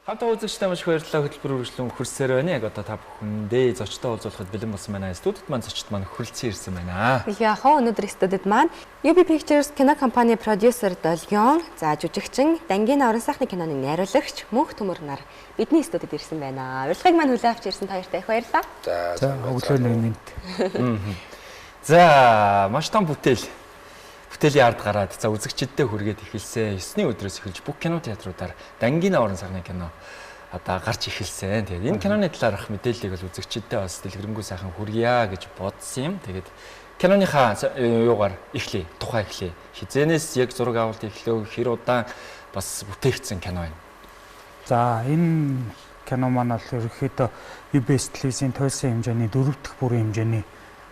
Хамтаа үзэгчтэй маш их баярлалаа хөтөлбөр үргэлжлэн хөрсөөр байна. Яг одоо та бүхэндээ зочтой уулзуулахад бэлэн болсон байна. Студид маань зочд маань хөрөлцөн ирсэн байна. Яг өнөөдөр студид маань UB Pictures кино компани продюсер Долгион, за жүжигчин, Дангийн орон сайхны киноны найруулагч Мөнх Төмөр нар бидний студид ирсэн байна. Урилгыг маань хүлээн авч ирсэн хоёртаа их баярлалаа. За өглөө нэгэнт. За маш том бүтээлийн ард гараад за үзэгчдэдээ хүргээд эхэлсэн. 9-ний өдрөөс эхэлж бүх кино театруудаар Дангийн орон сайхны кино одоо гарч эхэлсэн. Тэгээд энэ киноны талаарх мэдээллийг бол үзэгчдэдээ бас дэлгэрэнгүй сайхан хүргье гэж бодсон юм. Тэгээд киноныхаа юугаар эхлэе, тухай эхлэе. Хизэнээс яг зураг авалт эхлэв, хэр удаан бас бүтээгдсэн кино юм. За энэ кино маань бол ерөнхийдөө UBS телевизийн туйлсын хэмжээний 4 дахь бүрийн хэмжээний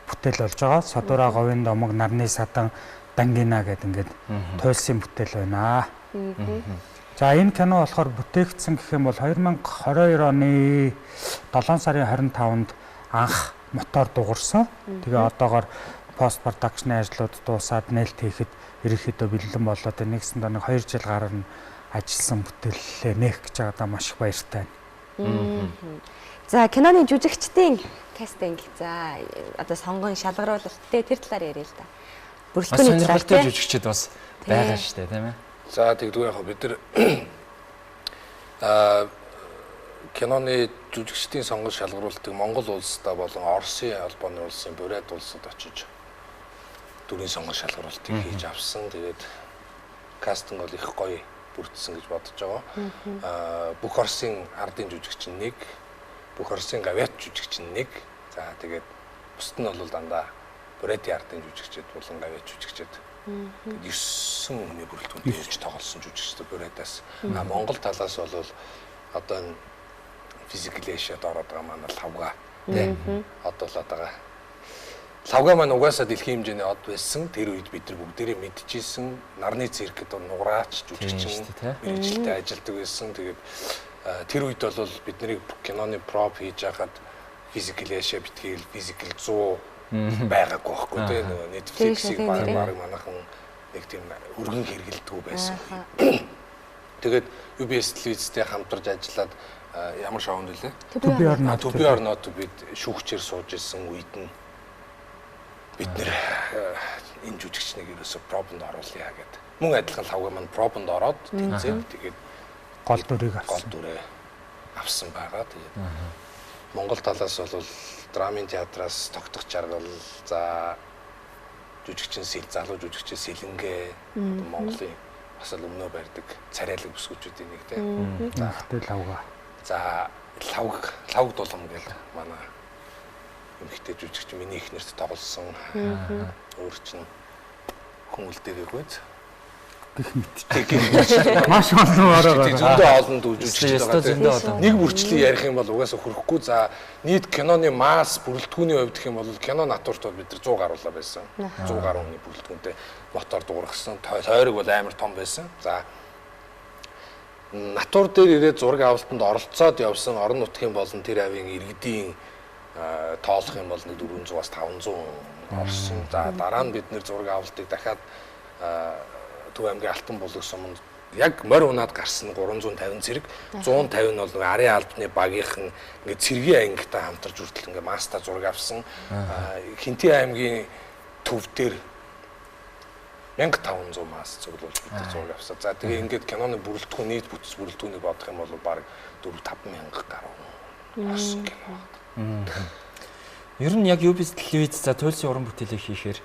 бүтээл болж байгаа. Содороо говийн домог, нарны садан, Дангина гэдэг ингээд туйлсын бүтээл байна. За энэ кино болохоор бүтээгдсэн гэх юм бол 2022 оны 7 сарын 25-нд анх мотор дуурсан. Тэгээ одоогоор пост продакшны ажлууд дуусаад нээлт хийхэд ерөнхийдөө бэлэн болоод нэгсэн доо 2 жил гараар нь ажилласан бүтээлээ нээх гэж байгаадаа маш их баяртай байна. За киноны жүжигчдийн кастинг за одоо сонгон шалгаруулалт тэр талаар яриа л да. Бүрэлдэхүүний талаар жүжигчд бас байгаа шүү дээ, тийм ээ. За тэгдгүй яг бид нар киноны жүжигчдийн сонгон шалгаруулалтыг Монгол улстай болон Оросын албаны улсын Бурят улсад очиж дүрийн сонгон шалгаруулалтыг хийж авсан. Тэгээд кастинг бол их гоё бүрдсэн гэж бодож байгаа. Бүх Оросын ардын жүжигчин нэг, бүх Оросын гавьяат жүжигчин нэг. За тэгээд бусд нь бол дандаа Бурятын ардын жүжигчид болон гавьяат жүжигчид. 9 хүний бүрэлдэхүүнд ирж тоглосон жүжигчид Буратаас. Монгол талаас бол одоо энэ Physical Asia-д ороод байгаа манай лавга тий. Одоо л байгаа. Лавга маань угаасаа дэлхийн хэмжээний од байсан. Тэр үед бид нар бүгдээрээ мэдчихсэн. Нарны циркэд нуграач жүжигчин мэргэжилтэд ажилладаг байсан. Тэгээд тэр үед бол бидний киноны prop хийж байхад Physical Asia битгийл Physical 100 байгаагүй байхгүй тий. Netflix-ийг баг манайхан нэг тийм өргөн хэрэгэлдэг байсан. Тэгээд UBS телевизтэй хамтарч ажиллаад ямар шоунд үлээ? To be or not бид шүүгчээр сууж ирсэн үед нь бид нэр энэ жүжигчнийг ерөөсө пробонд оруулъя гэдэг. Мөн адилхан лавга маань пробонд ороод тэнцээд тэгээд гол дүрээ авсан байгаа. Тэгээд Монгол талаас бол драмын театраас тогтох жаргал за жүжигчин залуу жүжигчин Сэлэнгэ Монголын бас л өмнөө барьдаг царайлаг бүсгүүчүүдийн нэг тийм. За лавга. За лавг дулам гэл манай эмэгтэй жүжигч миний их нэрт тоглосон. Өөр чинь хүн үлдээгээгүй. Гэх мэт. Маш олон ороо. Зөндөө олон жүжигч байгаа. Нэг бүрчлэн ярих юм бол угаасаа хөрөхгүй. За нийт киноны масс бүрэлдэхүүний хувьд гэх юм бол кино натурт бол бид нар 100 гаруулаа байсан. 100 гаруй хүний бүрэлдэхүүнтэй мотор дуургасан. Тойрог бол амар том байсан. За натур дээр ирээд зураг авалтанд оролцоод явсан орон нутгийн болон тэр авийн иргэдийн тоолох юм бол 400-аас 500 орсон. За дараа нь бид нэр зураг авалтыг дахиад Төв аймгийн Алтан булаг суманд яг морь унаад гарсан 350 зэрэг 150 нь бол нэг арын албаны багийнхан ингээд цэргийн ангитай хамтарч хүртэл ингээд маста зураг авсан. Хинтээ аймгийн төв дээр 1500 мас цуглуулж бид зураг авсан. За тэгээ ингээд киноны бүрэлдэхүүн нийт бүтц бүрэлдэхүүнийг бодох юм бол баг 4-5 гаруй орсон кино. Ер нь яг UBS телевиз за туйлсын уран бүтээлийг хийхээр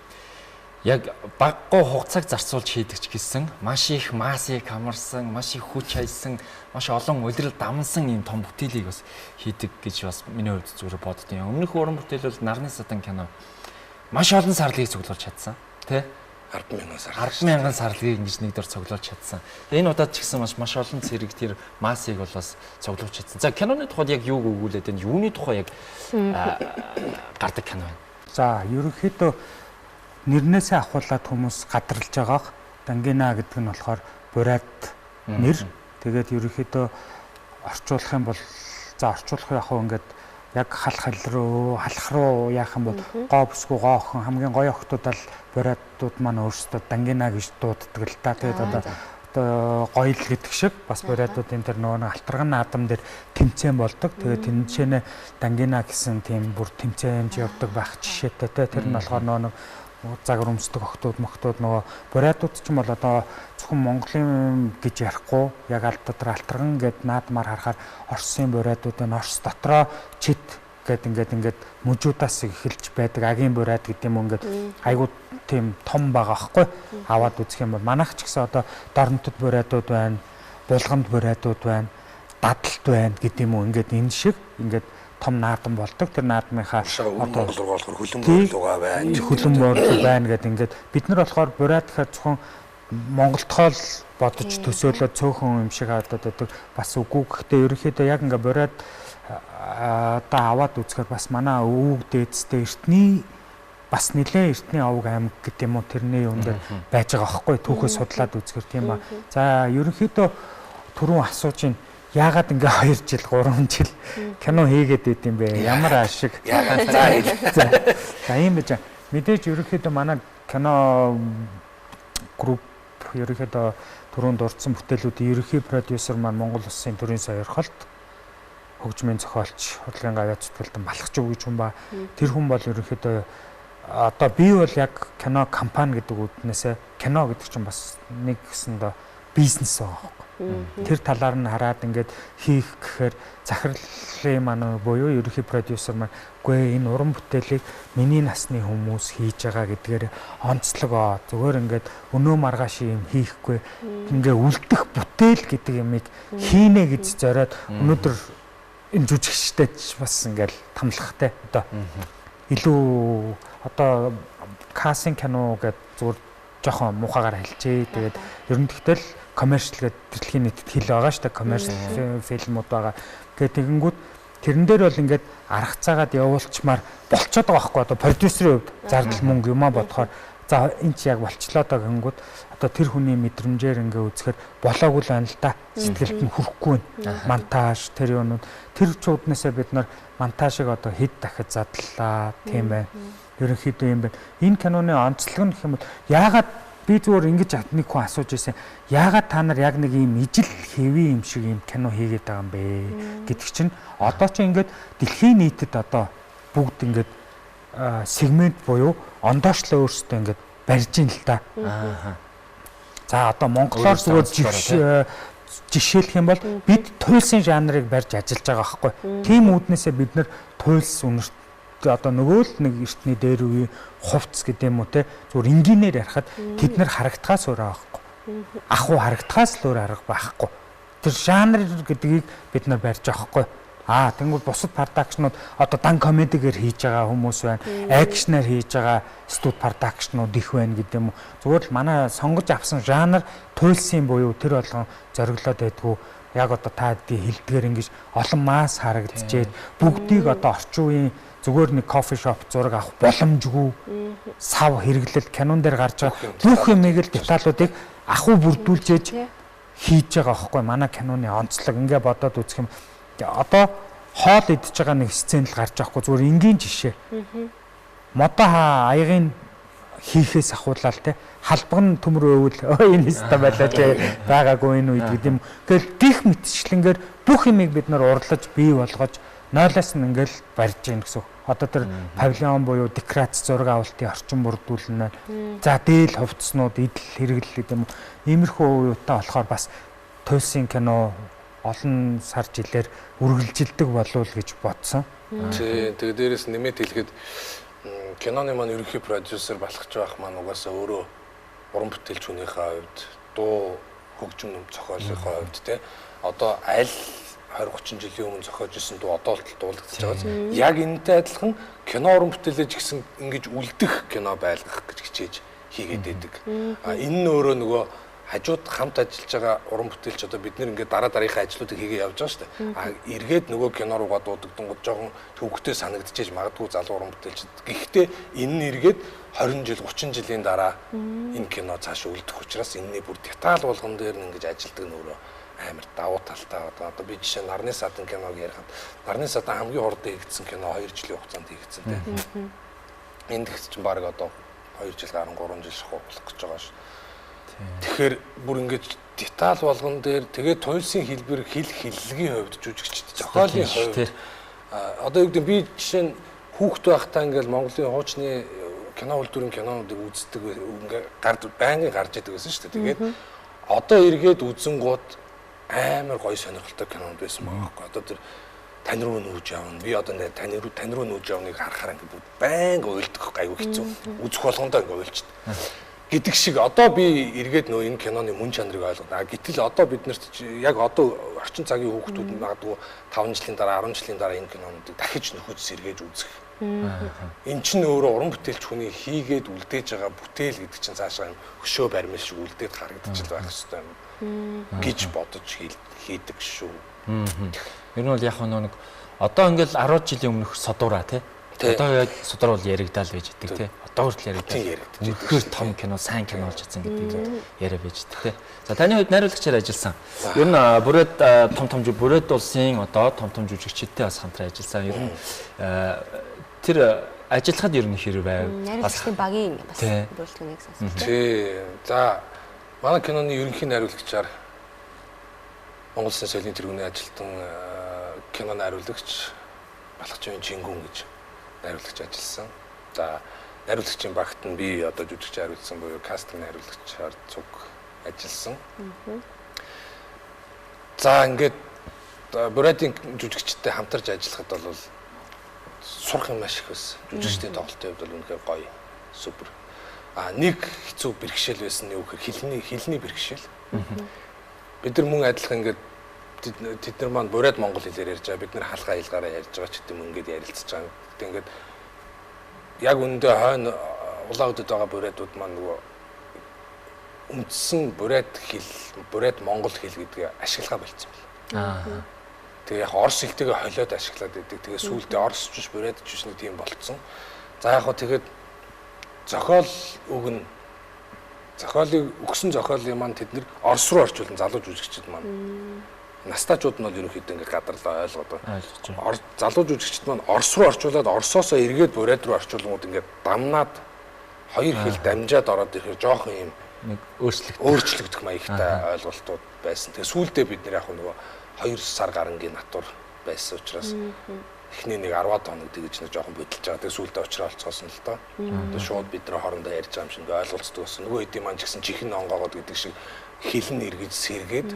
яг баггүй хугацааг зарцуулж хийдэг ч гэсэн маш их массыг хамарсан, маш их хүч хайсан, маш олон улирал дамсан ийм том бүтээлийг бас хийдэг гэж бас миний хувьд зүгээр боддیں۔ Өмнөх уран бүтээл бол Нарны садан кино маш олон сарлыг цуглуулж чадсан, тий? 100000 сарлыг ингэж нэг дор цуглуулж чадсан. Энэ удаад ч гэсэн маш олон зэрэг тэр массыг бол бас цуглуулж чадсан. За киноны тухайд яг юуг өгүүлээд энэ юуны тухай яг гардаг кино байна. За ерөнхийдөө нэрнээсээ ахуулаад хүмүүс гадралж байгаа. Дангина гэдэг нь болохоор Бурят нэр. Тэгээд ерөнхийдөө орчуулах юм бол за орчуулах яг хөө ингээд яг халах руу яах юм бол гоо бүсгүй гоохон хамгийн гоё охтууд л Буратууд маань өөрсдөө Дангина гэж дууддаг л та. Тэгээд одоо гоё л гэдэг шиг бас бурайдуудын тэр нөгөө алтарган наадам дээр тэмцээн болдог. Тэгээд тэнцэнэ Дангина гэсэн тийм бүр тэмцээнд явдаг байх жишээтэй те. Тэр нь болохоор нөгөө загвар өмсдөг охтууд нөгөө бурайдууд ч юм бол одоо зөвхөн Монголын гэж ярихгүй яг алтарган гэд наадмаар харахаар Оросын бурайдуудын Орос дотроо чид ингээд мужуудаас эхэлж байдаг агийн бурайд гэдэг юм ингээд айгуу тийм том байгаа аахгүй аваад үзэх юм бол манайх ч гэсэн одоо дорнотод бурайдууд байна, булгамд бурайдууд байна, дадалт байна гэдэг юм уу ингээд энэ шиг ингээд том наадам болдог. Тэр наадмынхаа одоо Монгол руу болохоор хөлөн буурлууга байна. Хөлөн буурлуу байна гэдэг ингээд бид нар болохоор бурайд гэхээр зөвхөн Монголдхоо л бодож төсөөлөө цөөхөн юм шиг хадаад байдаг. Бас үгүй гэхдээ ерөнхийдөө яг ингээд бурайд одоо аваад үзэхээр бас манай өвөг дээдстэй эртний бас нэлээ эртний овг аймаг гэдэг юм уу тэрний юм дээр байж байгаа байхгүй түүхээ судлаад үзэхээр тийм ба. За ерөнхийдөө түрүүн асууж ин яагаад ингээ 2 жил 3 жил кино хийгээд байд юм бэ? Ямар ашиг? За ийм байж мэдээж ерөнхийдөө манай кино групп ерөнхийдөө түрүүн дурдсан бүтээлүүдийн ерөнхий продюсер маань Монгол Улсын төрийн сойрхолт хөгжмийн зохиолч худлын гавьяа зүтгэлтэн Балхаж өв гэж хүн ба тэр хүн бол ерөнхийдөө одоо би бол яг кино компани гэдэг үднээсээ кино гэдэг чинь бас нэг гэсэндээ бизнес байгаа байхгүй. Тэр талаар нь хараад ингээд хийх гэхээр захирлын маань буюу ерөнхий продюсер маань үгүй энэ уран бүтээлийг миний насны хүмүүс хийж байгаа гэдгээр онцлогоо зүгээр ингээд өнөө маргааш юм хийхгүй ингээ үлдэх бүтээл гэдэг юмыг хийнэ гэж зориод өнөөдөр энэ жүжигчтэй бас ингээл тамлахтай одоо илүү одоо кастинг кино гэдэг зүгээр жоохон муухагаар хэлчихээ. Тэгээд ер нь тэгтэл коммершл гэдэг дэлхийн нийтэд хэл байгаа шүү дээ. Коммершл фильмүүд байгаа. Тэгээд тэгэнгүүт тэрэн дээр бол ингээд аргацаагаад явуулчмаар болчиход байгаа байхгүй одоо продюсерийн хувьд зардал мөнгө юмаа бодохоор за энэ чи яг болчлоо даа гэнгүүт одоо тэр хүний мэдрэмжээр ингээ үзэхээр болоогүй л байна л да. Сэтгэлд нь хүрэхгүй байна. Монтаж тэр юмнууд тэр чууднасаа бид нар монтажийг одоо хэд дахид задлаа тийм байна. Ерөнхийдөө юм байна. Энэ киноны онцлог нь гэх юм бол яагаад би зүгээр ингэж нэг хүн асууж ирсэн. Яагаад та нар яг нэг ийм ижил хэвээ юм шиг ийм кино хийгээд байгаа юм бэ гэдэг чинь одоо ч ингээд дэлхийн нийтэд одоо бүгд ингээд сегмент буюу ондоочлоо өөрсдөө ингээд барьж ин л та. За одоо монголоор зүгээр жишээлх юм бол бид туйлсын жанрыг барьж ажиллаж байгаа байхгүй. Тийм үүднээсээ бид нар туйлс үнэрт одоо нөгөө л нэг эртний дээр үе хувцс гэдэг юм уу те зүгээр энгийнээр ярихад тэд нар харагдахаас өөр байхгүй. Аху харагдахаас л өөр арга байхгүй. Тэр жанр гэдгийг бид нар барьж байгаа байхгүй. Тэнгүүл бусад продакшнууд одоо дан комедигээр хийж байгаа хүмүүс байна. Акшнаар хийж байгаа студ продакшнууд их байна гэдэг юм уу. Зүгээр л манай сонгож авсан жанр туйлсын буюу тэр болгон зориглоод байдгүй. Яг одоо та хэлдгээр ингэж олон масс харагдчихээд бүгдийг одоо орчин үеийн зүгээр нэг кофе шоп зураг авах боломжгүй сав хэрэглэл кинон дээр гарч байгаа бүх юмыг л деталуудыг ахуй бүрдүүлж хийж байгаа байхгүй манай киноны онцлог ингээ бодоод үзэх юм одоо хоол идж байгаа нэг сцен л гарч байхгүй зүгээр энгийн жишээ модоо аягийн хийхээс ахуулаад те халбаг нь төмөр өвөл энэ хэвээр байлаа ч байгаагүй энэ үед гэдэг юм. Тэгэл гих мэтчлэнгээр бүх юмыг бид нар урлаж бий болгож нойлоос нь ингээл барьж гин гэсэн. Одоо тэр павильон буюу декорац зураг авалтын орчин бүрдүүлнэ. За дээл хувцснууд идэл хэрэглэл гэдэг юм. Иймэрхүү уюутаа болохоор бас туйлсын кино олон сар жилээр үргэлжилдэг болов гэж бодсон. Тэгээ дээрээс нэмээд хэлэхэд киноны маань ерөнхий продюсер Балхаж байх маань угаасаа өөрөө уран бүтээлч хүнийхээ хувьд дуу хөгжим зохиолынхоо хувьд те одоо аль 20-30 жилийн өмнө зохиож исэн дуу одоо л дуулагдаж байгаа. Яг энэтэй адилхан кино уран бүтээлж гисэн ингэж үлдэх кино байлгах гэж хичээж хийгээд байдаг. Энэ нь өөрөө нөгөө хажууд хамт ажиллаж байгаа уран бүтээлч одоо бид нэр ингээд дараа дараагийн ажлуудыг хийгээ явж байгаа шүү дээ. Эргээд нөгөө кино руугаа дуудагдангууд жоохон төвөгтэй санагдчихэж магадгүй залуу уран бүтээлч. Гэхдээ энэ нь эргээд 20 жил 30 жилийн дараа энэ кино цааш үлдэх учраас энэний бүр деталь болгон дээр нь ингэж ажилдаг нөрөө амар давуу талтай одоо би жишээ Нарны садан киног ярихад Нарны садан хамгийн урд хийгдсэн кино 2 жилийн хугацаанд хийгдсэн тийм. Энд ч чинь баг одоо 2 жил 13 жил шахуулах гэж байгаа шүү. Тэгэхээр бүр ингэж деталь болгон дээр тэгээд туйлсын хэлбэр хэллэгийн хувьд жүжигчд зохиолын хувьд одоо юу гэдэг би жишээ нь хүүхэд байхдаа ингээл Монголын хуучны кино үйлдвэрийн кинонуудыг үздэг ингээд байнгын гарч идэг байсан шүү дээ. Тэгээд одоо эргээд үзэнгууд амар гоё сонирхолтой кинонууд байсан байгаа байхгүй. Одоо тэр тань руу нүүж явна. Би одоо тань руу нүүж явныг харахаар ингээд байнга уйлдах айгүй хэцүү. Үзэх болгондоо ингээд уйлчихдээ. Гэдэг шиг одоо би эргээд нөө энэ киноны мөн чанарыг ойлгоо. Гэтэл одоо биднэрт яг одоо орчин цагийн хүүхдүүд нь магадгүй 5 жилийн дараа 10 жилийн дараа энэ кинонуудыг дахиж нөхөж сэргээж үзэх. Эн чинь өөрөө уран бүтээлч хүний хийгээд үлдээж байгаа бүтээл гэдэг чинь цаашаа хөшөө баримл шиг үлдээд харагдаж байх хэрэгтэй юм гэж бодож хийдэг шүү. Ер нь бол яг нэг одоо ингээл 10 жилийн өмнөх содураа тий. Одоо яг судар бол яригдаал байж идэг тий. Одоо хүртэл яригдаал. Үнэхээр том кино, сайн кино болж чадсан гэдэг яриа байж идэг тий. За таны хувьд найруулагчаар ажилласан. Ер нь бүрээд том бүрээд улсын одоо том жүжигчдтэй бас хамтран ажилласан. Ер нь тэр ажиллахад ер нь хэрэг байв. Найруулагчдын багийн бас бүрэлдэхүүнийг сонссон. Тий. За манай киноны ерөнхий найруулагчаар Монгол Улсын соёлын тэргүүний ажилтан кино найруулагч Балхажийн Чингүн гэж найруулагч ажилласан. За найруулагчийн багт нь би одоо жүжигч хариулсан буюу кастинг найруулагчаар цуг ажилласан. За ингээд Бурайдын жүжигчтэй хамтарч ажиллахад бол сурах юм маш их байсан. Жүжигчдийн тоглолтын хувьд бол үнэхээр гоё, супер. Нэг хэцүү бэрхшээл байсан нь юу гэхээр хэлний бэрхшээл. Бид нар мөн адилхан ингээд тэд нар маань Бурайд монгол хэлээр ярьж байгаа, бид нар хаалгаа хэлгаараа ярьж байгаа ч гэдэм ингээд ярилцж байгаа. Тэгтээ ингээд яг үндэ хойно улаан өдөд байгаа Бурайдууд маань нөгөө үндсэн Бурайд монгол хэл гэдгийг ашиглахаа болцсон байна. Тэгээ яг орос хэлтэйгээ холиод ашиглаад байдаг. Тэгээ сүүлдээ оросч биш Бурайдч биш нэг тийм болцсон. За яг хөө тэгээд зохиол өгнө. Зохиолыг өгсөн зохиолыг маань тэд нэр орос руу орчуулсан залуу жүжигчид маань. Настаачууд нь бол ерөнхийдөө ингээд гадарлаа ойлгоод байна. Залуу жүжигчид маань орос руу орчуулад орсоосоо эргээд Бурайд руу орчуулгууд ингээд дамнаад хоёр хэл дамжаад ороод ирэхээр жоохон юм нэг өөрчлөгдөх маягтай ойлголтууд байсан. Тэгээ сүүлдээ бид нэр яг нөгөө 2 сар гарангийн натур байсан учраас эхний нэг 10 хоног тэгж нэг жоохон бодолж байгаа. Тэгээ сүүлдээ уучраа олцоосон л доо. Тэгээ шууд бид нар хоорондоо ярьж байгаа юм шиг ойлголцдог болсон. Нөгөө хэдийн маань ч гэсэн чихэн онгоогод гэдэг шиг хэл нь эргэж сэргээд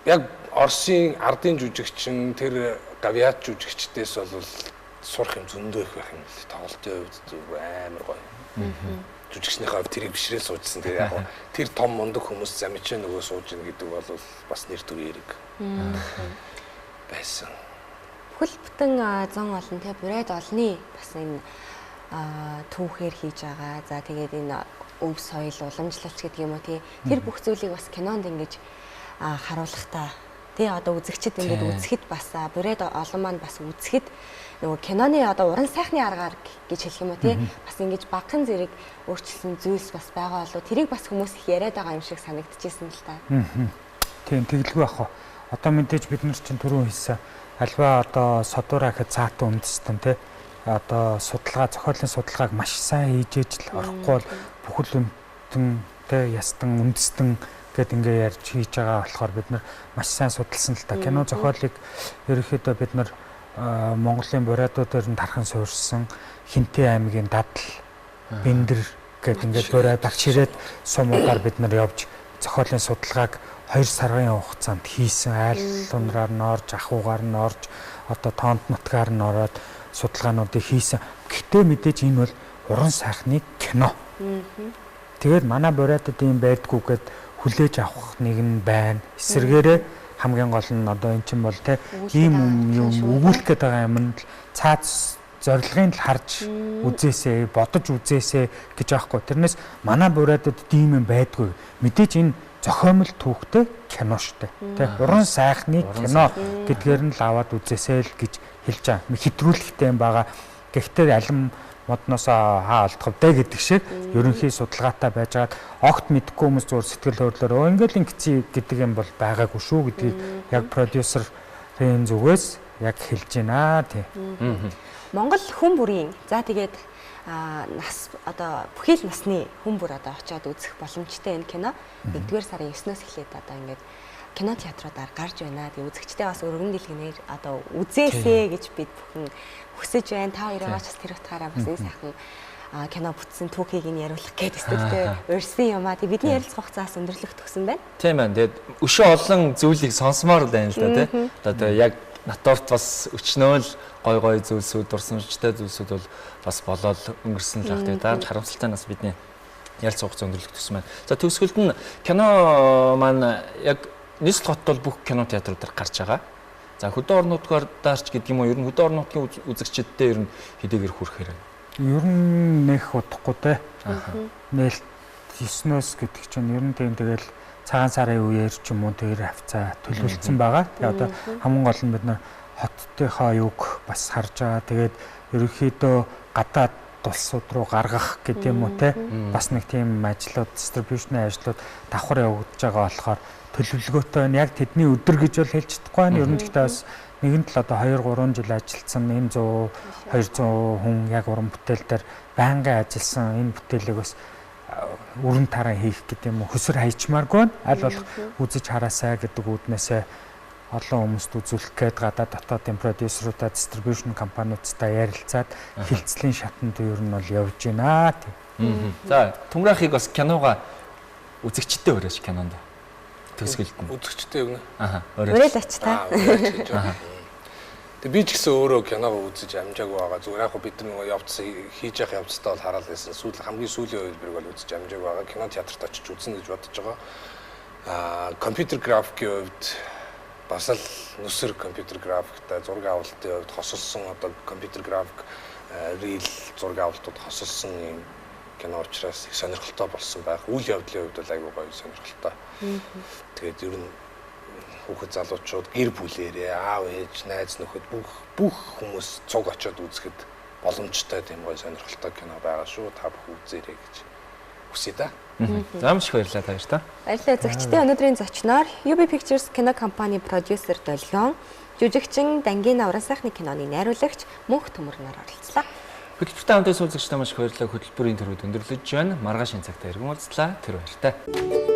яг Оросын ардын жүжигчин тэр гавьяат жүжигчдээс бол сурах юм зөндөө их байх юм л тоглолтын хувьд амар гоё. Жүжигчнийхээ хувьд тэрийг бишрээ суужсан. Тэгээ яг тэр том мундаг хүмүүс замичаа нөгөө сууж ийн гэдэг бол бас нэр төр хэрэг байсан. Бүхэл бүтэн зан олон те Бурайд олны бас энэ түүхээр хийж байгаа. За тэгээд энэ өв соёл уламжлалч гэдэг юм уу тий. Тэр бүх зүйлийг бас кинонд ингэж харуулахдаа тий одоо үзэгчд ингэж үзэхэд бас Бурайд олон маань бас үзэхэд нөгөө киноны одоо уран сайхны аргаар гэж хэлэх юм уу тий. Бас ингэж багахан зэрэг өөрчлөсөн зүйлс бас байгаа болоо тэрийг бас хүмүүс их яриад байгаа юм шиг санагдчихсэн л та. Тийм тэгэлгүй ах. Одоо мэдээж бид нар чинь түрүүн хэлсэн альва одоо содураа гэхэд цаатан үндэстэн тий. Одоо зохиолын судалгааг маш сайн хийж л орохгүй бол бүхэл үнтэн ястан үндэстэн гэд ингээ ярьж хийж байгаа болохоор бид нар маш сайн судалсан л та. Кино зохиолыг ерөнхийдөө бид нар Монголын Бурайдуудаар нь тархан суурьсан Хинтээ аймгийн Дадал, Бэндэр гэд ингээ Бурайд агчирээд сумуудаар бид нар явж зохиолын судалгааг 2 сарын хугацаанд хийсэн. Айл тунраар нь орж, ахуйгаар нь орж, одоо тоонд нутгаар нь ороод судалгаануудыг хийсэн. Гэтэ мэдээж энэ бол уран сайхны кино. Тэгээд манай Бурайдад юм байдгүй гэд хүлээж авах нэг нь байна. Эсвэргээрээ хамгийн гол нь одоо эн чинь бол те ийм юм өгүүлэх гээд байгаа юм нь цаад зорилгын л харж үзээсэй, бодож үзээсэй гэж аахгүй. Тэрнээс манай Бурайдад ийм юм байдгүй. Мэдээж энэ зохиомл түүхтэй кино штэ. Тэ уран сайхны кино гэдгээр нь л аваад үзээсэй л гэж хэлж байгаа. Хэтрүүлэхтэй юм байгаа. Гэхдээ алим модноос хаа алдах вэ гэдэг шиг ерөнхий судалгаатай байжгаад огт мэдхгүй хүмүүс зур сэтгэл хөдлөлөөр ингээл ингэцээ гэдэг юм бол байгаагүй шүү гэдгийг яг продюсерын зүгээс яг хэлж байна тий. Монгол хүн бүрийн за тэгээд нас одоо бүхий л насны хүн бүр одоо очиод үзэх боломжтой энэ кино 1-р сарын 9-ноос эхлээд одоо ингээд кино театруудаар гарч байна. Тэгээ үзэгчдээ бас өргөн дэлгэнээр одоо үзээсэй гэж бид бүхэн хүсэж байна. Та хоёроо ч бас тэр утгаараа бас энэ сайхан кино бүтсэн түүхийг нь яриулах гээд студид урьсан юм аа. Тэгээ бидний ярилцах хугацаас өндөрлөх төгсөн байна. Тийм байна. Тэгээд өшөө олон зүйлийг сонсомоор байна л да тий. Одоо яг натурт бас өчнөөл гой зүйлсүүд дурсамжтай зүйлсүүд бол бас болоод өнгөрсөн л байх. Тэгээд дараа харамсалтай нас бидний ярилцах хугацаа өндөрлөх төгсөн байна. За төгсгөлд нь кино маань яг нийслэл хотод бол бүх кино театруудаар гарч байгаа. За хөдөө орнуудаарч гэдэг юм уу ер нь хөдөө орнуудын үзэгчдтэй ер нь хэдийгээр хүрэхээр байна. Ер нь нэх удахгүй те. Нээлт 9-ноос гэдэг чинь ер нь тэгэл цагаан сарын үеэр ч юм уу тэр хавцаа төлөвлөсөн байгаа. Тэгээ одоо хамгийн гол нь бид нар хоттынхаа юг бас харж байгаа. Тэгээд ерөнхийдөө гадаад улсууд руу гаргах гэдэг юм уу те. Бас нэг тийм ажлууд, дистрибьюшны ажлууд давхар явагдаж байгаа болохоор төлөвлөгөөтэй байна. Яг тэдний өдөр гэж бол хэлж чадахгүй байна. Ер нь гэхдээ бас нэгэнт л одоо 2-3 жил ажилласан энэ 100-200 хүн яг уран бүтээл дээр байнгын ажилласан энэ бүтээлийг бас өрн тараа хийх гэдэг юм уу хөсөр хайчмааргүй байна. Аль болох үзэж хараасаа гэдэг үүднээсээ олон хүмүүст үзүүлэх гээд гадаад дотоодын продюсеруудаа дистрибьюшн компаниудтай ярилцаад хилцлийн шатанд ер нь бол явж байна. За Түмрахыг бас кинога үзэгчтэй өрөөж кинонд төсгөлт нь. Үзэгчтэй юу нэ? Өрөөл ач та. Тэг би ч гэсэн өөрөө киногоо үзэж амжаагүй байгаа. Зүгээр яг бид нэг явцсан хийж явах явцтай бол хараад байсан. Хамгийн сүүлийн хувилбарыг бол үзэж амжаагүй байгаа. Кино театрт очиж үзнэ гэж бодож байгаа. Компьютер графикийн хувьд бас л нүсэр компьютер графиктай зураг авалтын хувьд хосолсон одоо компьютер график рил зураг авалтууд хосолсон юм кино учраас их сонирхолтой болсон байх. Үйл явдлын хувьд бол айгүй гоё сонирхолтой. Тэгээд ер нь хүүхэд залуучууд гэр бүлээрээ аав ээж найз нөхөд бүх хүмүүс цуг очиод үзэхэд боломжтой тийм гоё сонирхолтой кино байгаа шүү. Та бүхэн үзээрэй гэж хүсье да. За маш их баярлалаа таяр та. Баярлалаа зөвчтэй өнөөдрийн зочноор UB Pictures кино компани продюсер Долгион, жүжигчин Дангина уран сайхны киноны найруулагч Мөнх Төмөр нар оролцлоо. Хөтөлбөртэй хамт суулзагчтай маш их баярлалаа. Хөтөлбөрийн төрөд өндөрлөж байна. Маргааш энэ цагта иргэн уулзлаа. Тэр баяртай.